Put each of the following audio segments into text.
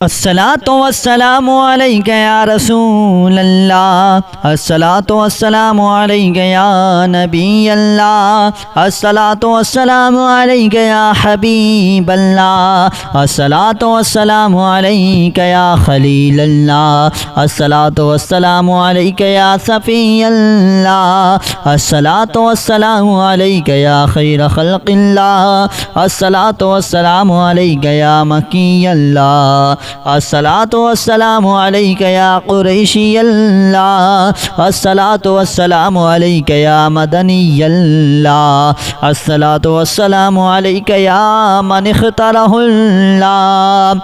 الصلاة والسلام عليك يا رسول الله، الصلاة والسلام عليك يا نبي الله، الصلاة والسلام عليك يا حبيب الله، الصلاة والسلام عليك يا خليل الله، الصلاة والسلام عليك يا صفي الله، الصلاة والسلام عليك يا خير خلق الله، الصلاة والسلام عليك يا مكي الله، الصلاة والسلام عليك يا قريشي الله، الصلاة والسلام عليك يا مدني الله، الصلاة والسلام عليك يا من اختاره الله،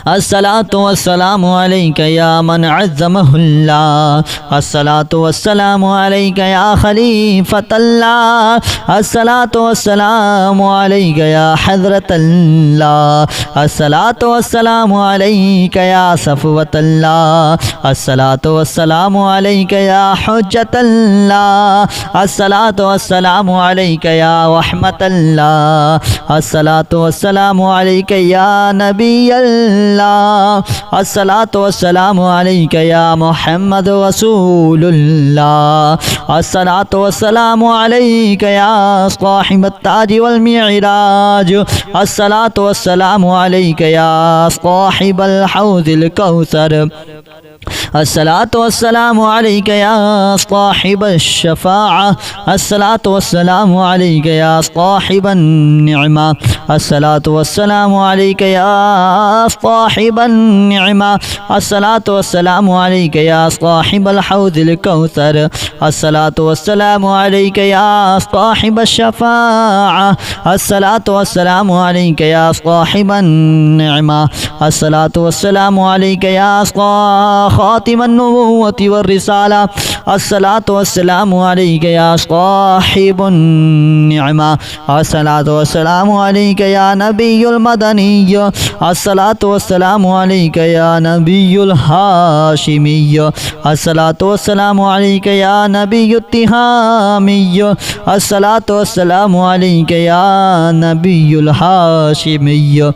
الصلاة والسلام عليك يا من عزمه الله، الصلاة والسلام عليك يا خليفة الله، الصلاة والسلام عليك يا حضرة الله، الصلاة والسلام عليك يا صفوة الله، الصلاة والسلام عليك يا حجة الله، الصلاة والسلام عليك يا رحمة الله، الصلاة والسلام عليك يا نبي الله، الصلاة والسلام عليك يا محمد رسول الله، الصلاة والسلام عليك يا صاحب التاج والمعراج، الصلاة والسلام عليك يا صاحب الحوض الكوثر، الصلاة والسلام عليك يا صاحب الشفاعة، الصلاة والسلام عليك يا صاحب النعمة، الصلاة والسلام عليك يا صاحب النعمة، الصلاة والسلام عليك يا صاحب الحوض الكوثر، الصلاة والسلام عليك يا صاحب الشفاعة، الصلاة والسلام عليك يا صاحب النعمة، الصلاة والسلام عليك يا خاتم النبوة والرسالة، الصلاة والسلام عليك يا صاحب النعمة، الصلاة والسلام عليك يا نبي المدني، الصلاة والسلام عليك يا نبي الهاشمي، الصلاة والسلام عليك يا نبي التهامي، الصلاة والسلام عليك يا نبي الهاشمي،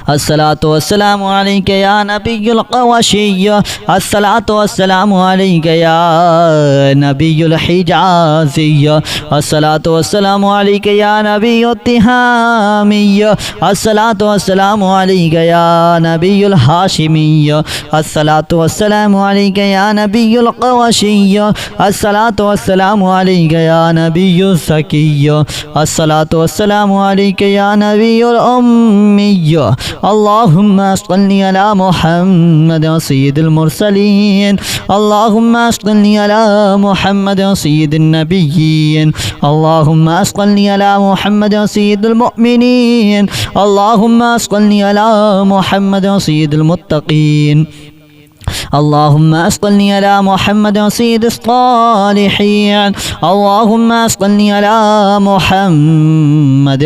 الصلاة والسلام عليك يا نبي القوشي، الصلاة والسلام عليك يا نبي الحجازي، الصلاة والسلام عليك يا نبي التهامي، الصلاة والسلام عليك يا نبي الهاشمي، الصلاة والسلام عليك يا نبي القوشي، الصلاة والسلام عليك يا نبي الزكي، الصلاة والسلام عليك يا نبي الأمي، اللهم صل على محمد سيد المرسلين، اللهم صل على محمد سيد النبيين، اللهم صل على محمد سيد المؤمنين، اللهم صل على محمد سيد المتقين، اللهم صل على محمد سيد الصالحين، اللهم صل على محمد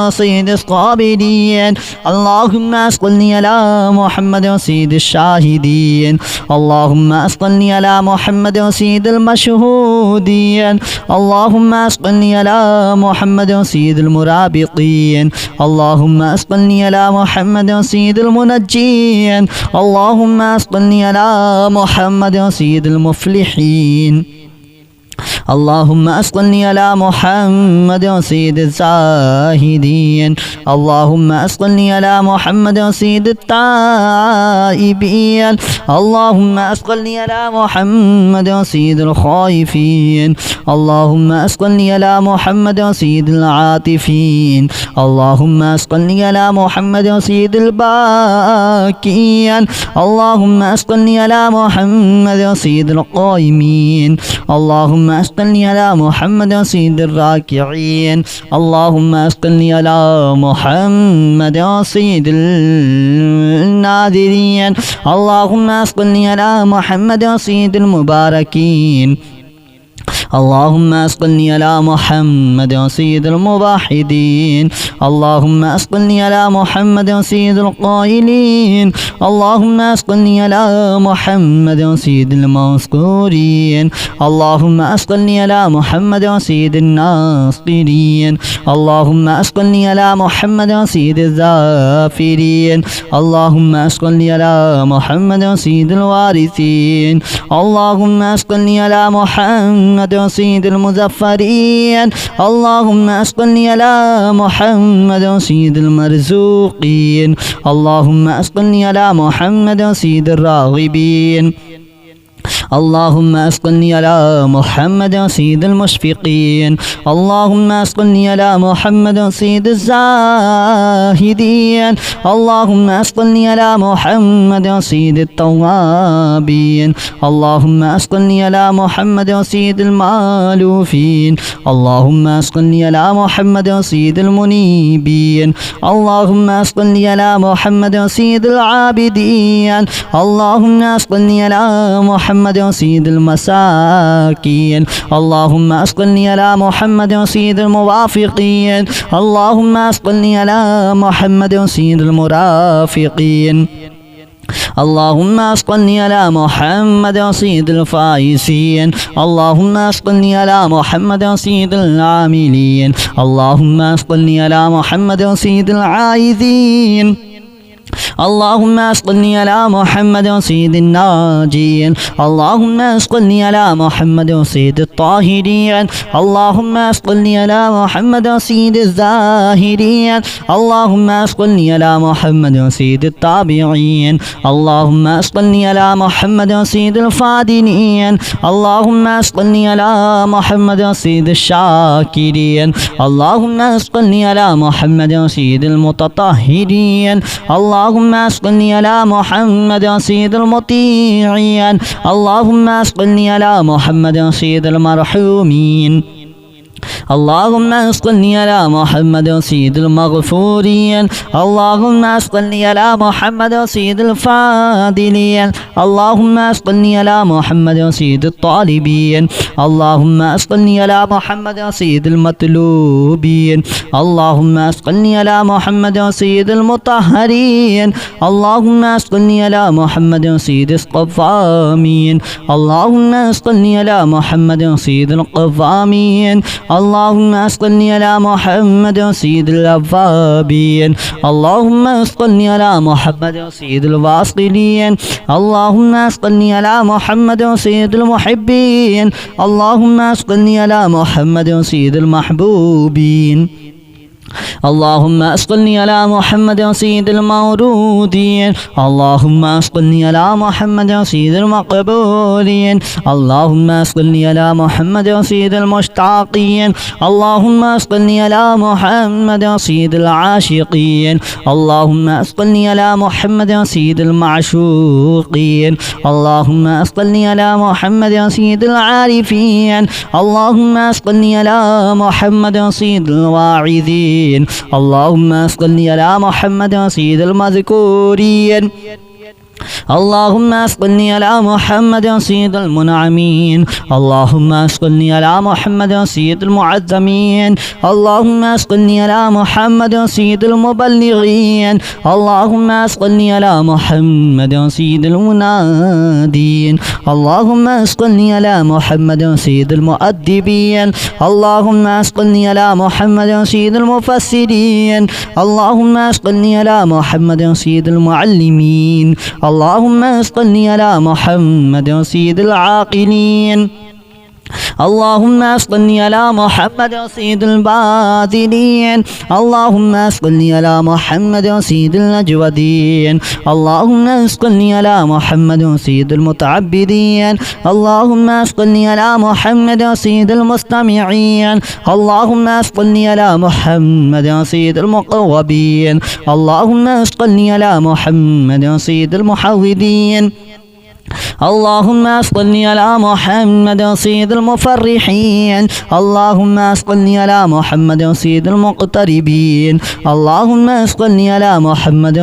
سيد الصابرين، اللهم صل على محمد سيد الشاهدين، اللهم صل على محمد سيد المشهودين، اللهم صل على محمد سيد المرابطين، اللهم صل على محمد سيد المنجين، اللهم صل على محمد سيد المفلحين، اللهم صل على محمد سيد الزاهدين، اللهم صل على محمد سيد التائبين، اللهم صل على محمد سيد الخائفين، اللهم صل على محمد سيد العاطفين، اللهم صل على محمد سيد الباكين، اللهم صل على محمد سيد القائمين، اللهم صل على محمد سيد الراكعين، اللهم صل على محمد سيد الناذرين، اللهم صل على محمد سيد المباركين، اللهم أسقني على محمد سيد الموحدين. اللهم أسقني على محمد سيد القائلين. اللهم أسقني على محمد سيد المذكورين. اللهم أسقني على محمد سيد الناصرين. اللهم أسقني على محمد سيد الذافرين. اللهم أسقني على محمد سيد الوارثين. اللهم أسقني على محمد سيد المزفرين. اللهم أسقني على محمد سيد المرزوقين. اللهم أسقني على محمد سيد الراغبين. اللهم أسقني على محمد سيد المشفقين. اللهم أسقني على محمد سيد الزاهدين. اللهم أسقني على محمد سيد التوابين. اللهم أسقني على محمد سيد المالوفين. اللهم أسقني على محمد سيد المنيبين. اللهم أسقني على محمد سيد العابدين. اللهم أسقني على محمد سيد المساكين. اللهم أسقني على محمد سيد الموافقين. اللهم أسقني على محمد سيد المرافقين. اللهم أسقني على محمد سيد الفائزين. اللهم أسقني على محمد سيد العاملين. اللهم أسقني على محمد سيد العائذين. اللهم أسقني على محمد سيد الناجين. اللهم أسقني على محمد سيد الطاهرين. اللهم أسقني على محمد سيد الزاهرين. اللهم أسقني على محمد سيد التابعين. اللهم أسقني على محمد سيد الفادنين. اللهم أسقني على محمد سيد الشاكرين. اللهم أسقني على محمد سيد المتطهرين. اللهم أسقني على محمد سيد المطيعين. اللهم أسقني على محمد سيد المرحومين. اللهم أسقني على محمد سيد المغفورين. اللهم أسقني على محمد سيد الفاضلين. اللهم أسقني على محمد سيد الطالبين. اللهم أسقني على محمد سيد المطلوبين. اللهم أسقني على محمد سيد المطهرين. اللهم أسقني على محمد سيد القوامين. اللهم أسقني على محمد سيد القوامين. اللهم أسقني على محمد سيد الأوابين. اللهم أسقني على محمد سيد الواصلين. اللهم أسقني على محمد سيد المحبين. اللهم أسقني على محمد سيد المحبوبين. اللهم أسقني على محمد سيد المورودين. اللهم أسقني على محمد سيد المقبولين. اللهم أسقني على محمد سيد المشتاقين. اللهم أسقني على محمد سيد العاشقين. اللهم أسقني على محمد سيد المعشوقين. اللهم أسقني على محمد سيد العارفين. اللهم أسقني على محمد سيد الواعظين. اللهم أسقني على محمد سيد المذكورين. اللهم أسقني على محمد سيد المنعمين. اللهم أسقني على محمد سيد المعظمين. اللهم أسقني على محمد سيد المبلغين. اللهم أسقني على محمد سيد المنادين. اللهم أسقني على محمد سيد المؤدبين. اللهم أسقني على محمد سيد المفسرين. اللهم أسقني على محمد سيد المعلمين. اللهم أسقني على محمد سيد العاقلين. اللهم أسقني على محمد سيد الباذلين. اللهم أسقني على محمد سيد الأجودين. اللهم أسقني على محمد سيد المتعبدين. اللهم أسقني على محمد سيد المستمعين. اللهم أسقني على محمد سيد المقوبين. اللهم أسقني على محمد سيد المحوذين. اللهم صل على محمد سيد المفرحين اللهم صل على محمد سيد المقتربين اللهم صل على محمد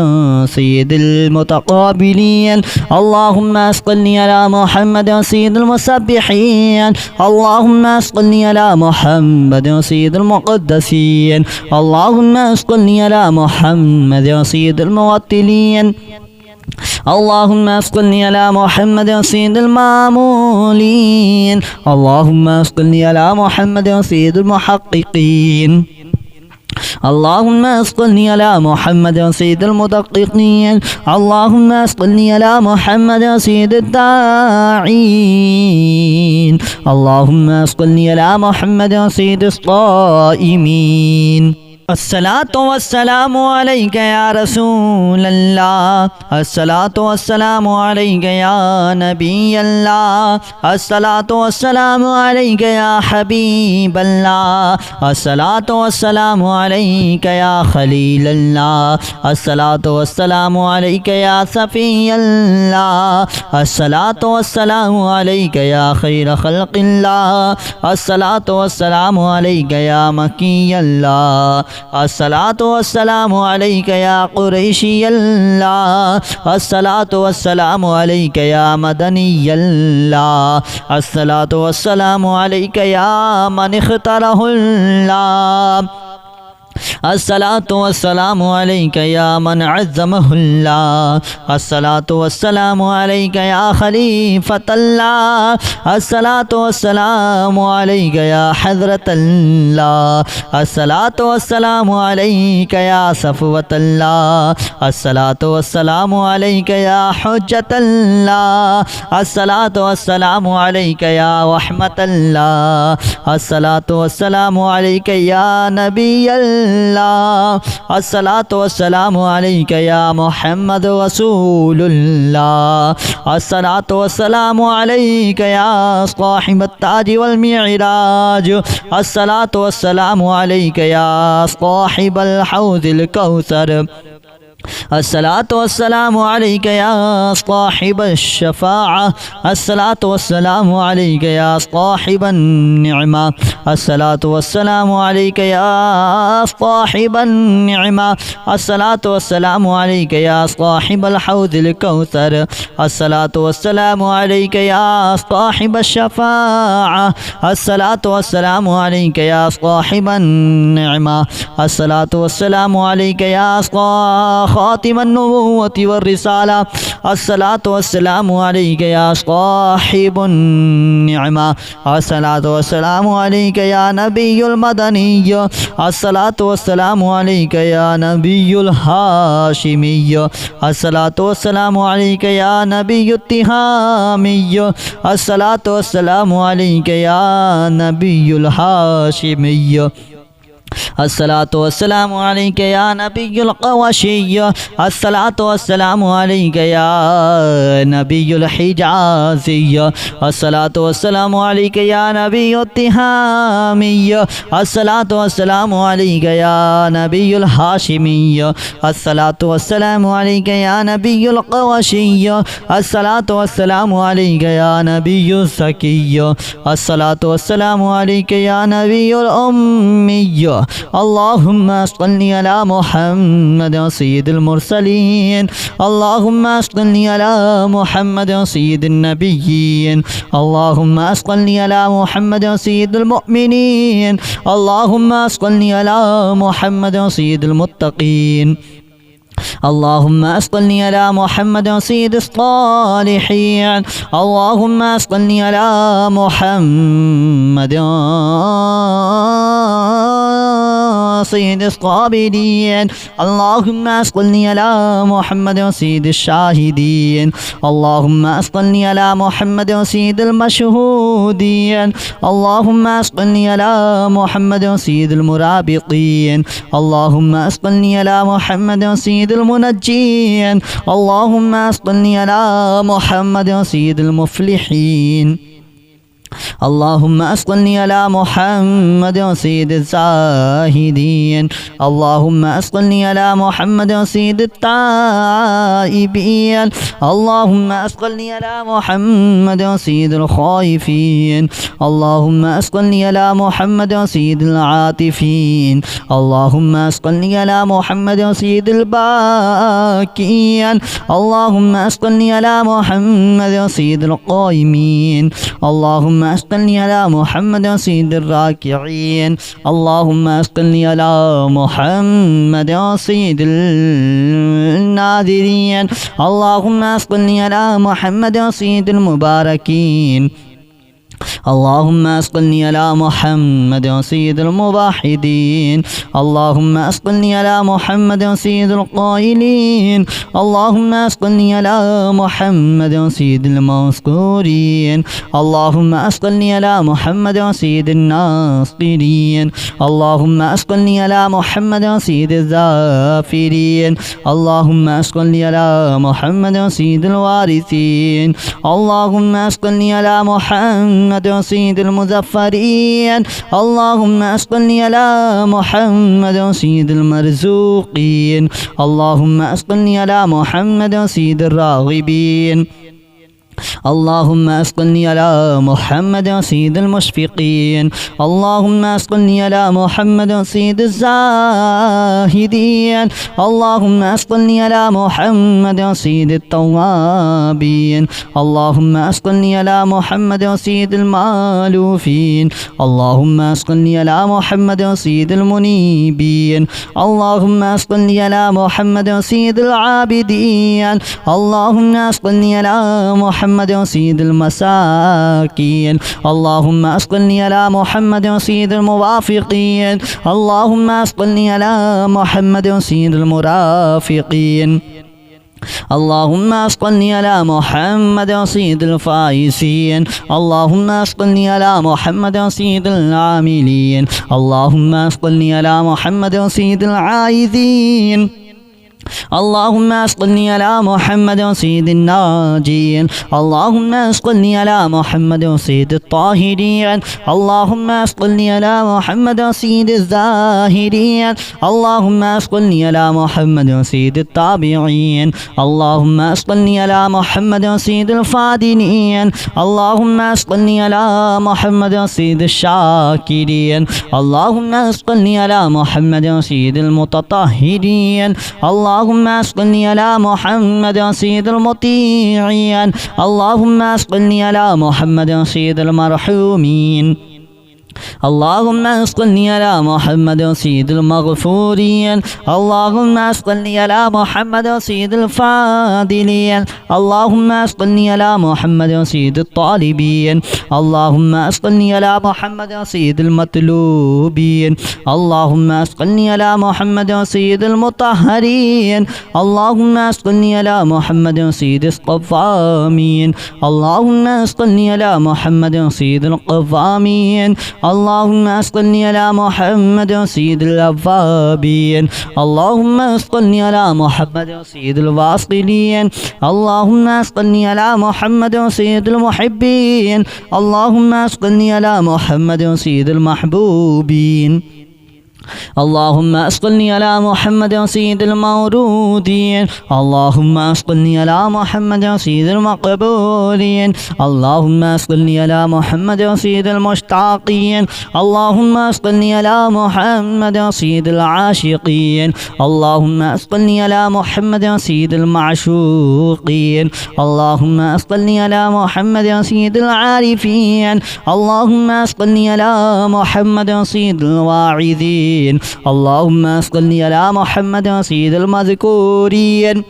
سيد المتقابلين اللهم صل على محمد سيد المسبحين اللهم صل على محمد سيد المقدسين اللهم صل على محمد سيد الموطلين اللهم صل على محمد سيد المامولين اللهم صل على محمد سيد المحققين اللهم صل على محمد سيد المدققين اللهم صل على محمد سيد الداعين اللهم صل على محمد سيد الصائمين الصلاة والسلام عليك يا رسول الله الصلاة والسلام عليك يا نبي الله الصلاة والسلام عليك يا حبيب الله الصلاة والسلام عليك يا خليل الله الصلاة والسلام عليك يا صفي الله الصلاة والسلام عليك يا خير خلق الله الصلاة والسلام عليك يا مكي الله الصلاة والسلام عليك يا قريشي الله الصلاة والسلام عليك يا مدني الله الصلاة والسلام عليك يا من اختاره الله الصلاة والسلام عليك يا من عزمه الله الصلاة والسلام عليك يا خليفة الله الصلاة والسلام عليك يا حضرة الله الصلاة والسلام عليك يا صفوة الله الصلاة والسلام عليك يا حجة الله الصلاة والسلام عليك يا رحمة الله الصلاة والسلام عليك يا نبي الله الصلاة والسلام عليك يا محمد رسول الله الصلاة والسلام عليك يا صاحب التاج والمعراج الصلاة والسلام عليك يا صاحب الحوض الكوثر الصلاة والسلام عليك يا صاحب الشفاعة الصلاة والسلام عليك يا صاحب النعمة الصلاة والسلام عليك يا صاحب النعمة الصلاة والسلام عليك يا صاحب الحوض الكوثر الصلاة والسلام عليك يا صاحب الشفاعة الصلاة والسلام عليك يا صاحب النعمة الصلاة والسلام عليك يا خاتم النبوة والرسالة الصلاة والسلام عليك يا صاحب النعمة الصلاة والسلام عليك يا نبي المدني الصلاة والسلام عليك يا نبي الهاشمي الصلاة والسلام عليك يا نبي التهامي الصلاة والسلام عليك يا نبي الهاشمي الصلاة والسلام عليك يا نبي القوشي الصلاة والسلام عليك يا نبي الحجازي الصلاة والسلام عليك يا نبي التهامي الصلاة والسلام عليك يا نبي الهاشمي الصلاة والسلام عليك يا نبي القوشي الصلاة والسلام عليك يا نبي الزكي الصلاة والسلام عليك يا نبي الأمي اللهم صل على محمد سيد المرسلين اللهم صل على محمد سيد النبيين اللهم صل على محمد سيد المؤمنين اللهم صل على محمد سيد المتقين اللهم صل على محمد سيد الصالحين اللهم صل على محمد سيد الصابرين اللهم صل على محمد سيد الشاهدين اللهم صل على محمد سيد المشهودين اللهم صل على محمد سيد المرابطين اللهم صل على محمد سيد المنجين اللهم صل على محمد سيد المفلحين اللهم أصلني على محمد سيد الزاهدين. اللهم أصلني على محمد سيد التائبين. اللهم أصلني على محمد سيد الخائفين. اللهم أصلني على محمد سيد العاطفين. اللهم أصلني على محمد سيد الباكين. اللهم أصلني على محمد سيد القائمين. اللهم أصلني على محمد سيد الراكعين. اللهم أصلني على محمد سيد الناذرين. اللهم أصلني على محمد سيد المباركين. اللهم أصلني على محمد سيد الموحدين. اللهم أصلني على محمد سيد القائلين. اللهم أصلني على محمد سيد المذكورين. اللهم أصلني على محمد سيد الناصرين. اللهم أصلني على محمد سيد الظافرين. اللهم أصلني على محمد سيد الوارثين. اللهم أصلني على محمد سيد المظفرين. اللهم أصلني على محمد سيد المرزوقين. اللهم أصلني على محمد سيد الراغبين. اللهم أصلني على محمد سيد المشفقين. اللهم أصلني على محمد سيد الزاهدين. اللهم أصلني على محمد سيد التوابين. اللهم أصلني على محمد سيد المالوفين. اللهم أصلني على محمد سيد المنيبين. اللهم أصلني على محمد سيد العابدين. اللهم أصلني على محمد سيد المساكين. اللهم أصلني على محمد سيد الموافقين. اللهم أصلني على محمد سيد المرافقين. اللهم أصلني على محمد سيد الفائزين. اللهم أصلني على محمد سيد العاملين. اللهم أصلني على محمد سيد العائذين. اللهم أصلني على محمد سيد الناجين. اللهم أصلني على محمد سيد الطاهرين. اللهم أصلني على محمد سيد الزاهرين. اللهم أصلني على محمد سيد التابعين. اللهم أصلني على محمد سيد الفادنين. اللهم أصلني على محمد سيد الشاكرين. اللهم أصلني على محمد سيد المتطهرين. اللهم أصلني على محمد سيد المطيعين. اللهم أصلني على محمد سيد المرحومين. اللهم صل على محمد سيد المغفورين. اللهم صل على محمد سيد الفاضلين. اللهم صل على محمد سيد الطالبين. اللهم صل على محمد سيد المطلوبين. اللهم صل على محمد سيد المطهرين. اللهم صل على محمد سيد الصفامين. اللهم صل على محمد سيد القوامين. اللهم صل على محمد سيد الأوابين. اللهم صل على محمد سيد الواصلين. اللهم صل على محمد سيد المحبين. اللهم صل على محمد سيد المحبوبين. اللهم صل على محمد سيد المورودين. اللهم صل على محمد سيد المقبولين. اللهم صل على محمد سيد المشتاقين. اللهم صل على محمد سيد العاشقين. اللهم صل على محمد سيد المعشوقين. اللهم صل على محمد سيد العارفين. اللهم صل على محمد سيد الواعظين. اللهم صل على محمد سيد المذكورين.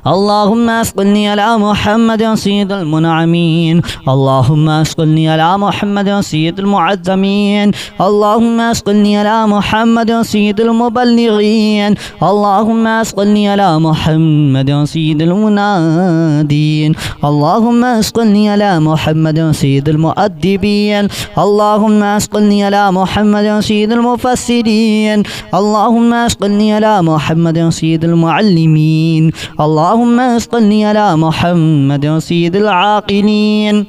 اللهم صل على محمد سيد المنعمين. اللهم صل على محمد سيد المعظمين. اللهم صل على محمد سيد المبلغين. اللهم صل على محمد سيد المنادين. اللهم صل على محمد سيد المؤدبين. اللهم صل على محمد سيد المفسرين. اللهم صل على محمد سيد المعلمين. اللهم صل على محمد سيد العاقلين.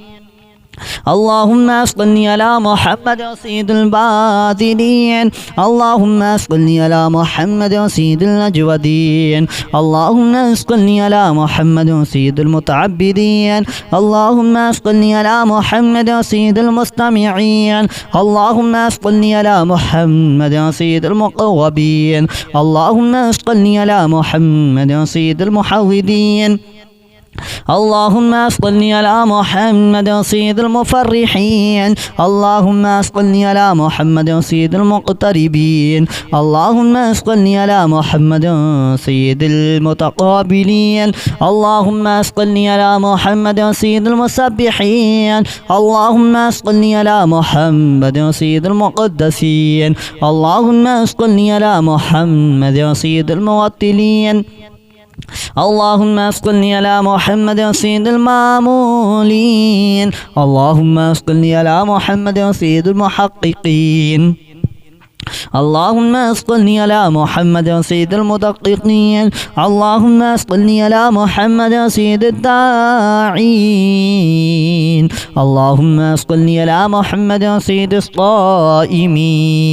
اللهم صل على محمد سيد الباذلين. اللهم صل على محمد سيد الأجودين. اللهم صل على محمد سيد المتعبدين. اللهم صل على محمد سيد المستمعين. اللهم صل على محمد سيد المقربين. اللهم صل على محمد سيد المحودين. اللهم صل على محمد سيد المفرحين. اللهم صل على محمد سيد المقتربين. اللهم صل على محمد سيد المتقابلين. اللهم صل على محمد سيد المسبحين. اللهم صل على محمد سيد المقدسين. اللهم صل على محمد سيد الموطلين. اللهم صل على محمد سيد المامولين. اللهم صل على محمد سيد المحققين. اللهم صل على محمد سيد المدققين. اللهم صل على محمد سيد الداعين. اللهم صل على محمد سيد الصائمين.